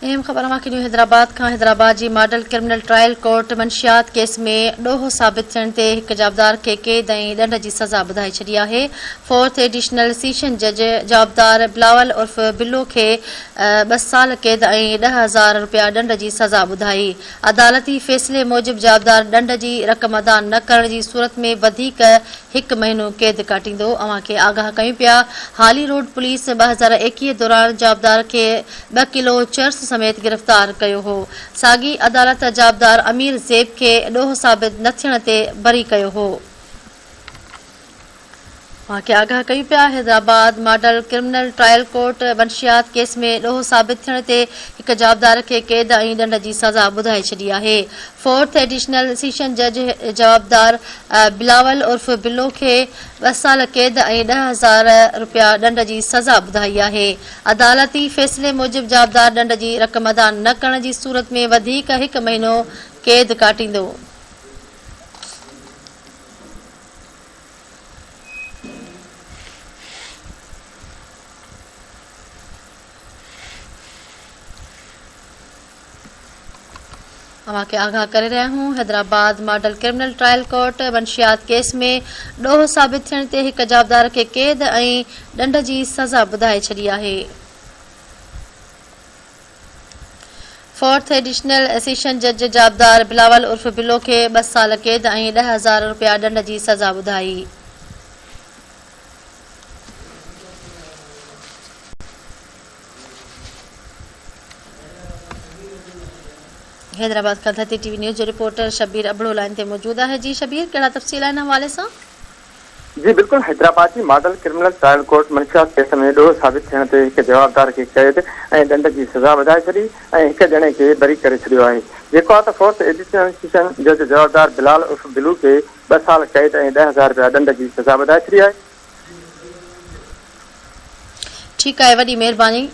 अहम ख़बर न्यू हैदराबाद जी मॉडल क्रिमिनल ट्रायल कोर्ट मंशियात केस में ॾोहो साबित थियण ते हिक जवाबदार खे क़ैद ऐं ॾंड जी सज़ा ॿुधाए छॾी आहे। फोर्थ एडिशनल सेशन जज जवाबदार बिलावल उर्फ़ बिल्लो खे 2 साल क़ैद ऐं 10,000 रुपया ॾंड जी सज़ा ॿुधाई। अदालती फ़ैसिले मूजिबि जवाबदार ॾंड जी रक़म अदा न करण जी सूरत में वधीक 1 महीनो क़ैद काटींदो। अव्हां खे आगाह कयूं पिया। हाली रोड पुलिस 2021 दौरान जवाबदार खे 2 किलो चर्स समेत गिरफ़्तार कयो हो। साॻी अदालत जवाबदार अमीर ज़ेब खे ॾोहो साबित न थियण ते बरी कयो हो। आगाह कयूं पिया। Hyderabad model criminal trial court मंशियात केस में ॾोहो साबित थियण ते हिक जवाबदार खे क़ैद ऐं ॾंड जी सज़ा ॿुधाए छॾी आहे। फोर्थ एडिशनल सेशन जज जवाबदार बिलावल उर्फ़ बिल्लो खे 2 साल क़ैद ऐं 10,000 रुपया ॾंड जी सज़ा ॿुधाई आहे। अदालती फ़ैसिले मूजिबि जवाबदार ॾंड जी रक़म अदा न करण जी सूरत में वधीक 1 महीनो क़ैद काटींदो। अव्हां खे आगाह करे रहिया आहियूं। Hyderabad model criminal trial court मंशियात केस में ॾोहो साबित थियण ते हिक जवाबदार खे क़ैद ऐं ॾंड जी सज़ा ॿुधाए छॾी आहे। फोर्थ एडिशनल सेशन जज जवाबदार बिलावल उर्फ़ बिल्लो खे 2 साल क़ैद ऐं 10,000 रुपया ॾंड जी सज़ा ॿुधाई। हैदराबाद का धरती टीवी न्यूज़ जो रिपोर्टर शबीर अबड़ो लाइन ते मौजूद है। जी शबीर, कड़ा तफ़सील आहिनि हवाले सां? जी बिल्कुल, हैदराबाद की मॉडल क्रिमिनल ट्रायल कोर्ट मंशियात केस में ॾोहो साबित थियण ते हिक जवाबदार खे क़ैद ऐं ॾंड जी सज़ा ॿुधाए छॾी ऐं हिक ॼणे खे बरी करे छॾियो आहे। जेको आहे त फोर्थ एडिशनल सेशन जज जवाबदार बिलाल उर्फ़ बिल्लू खे 2 साल क़ैद ऐं 10,000 रुपया ॾंड जी सज़ा ॿुधाए छॾी आहे। ठीकु आहे, वॾी महिरबानी।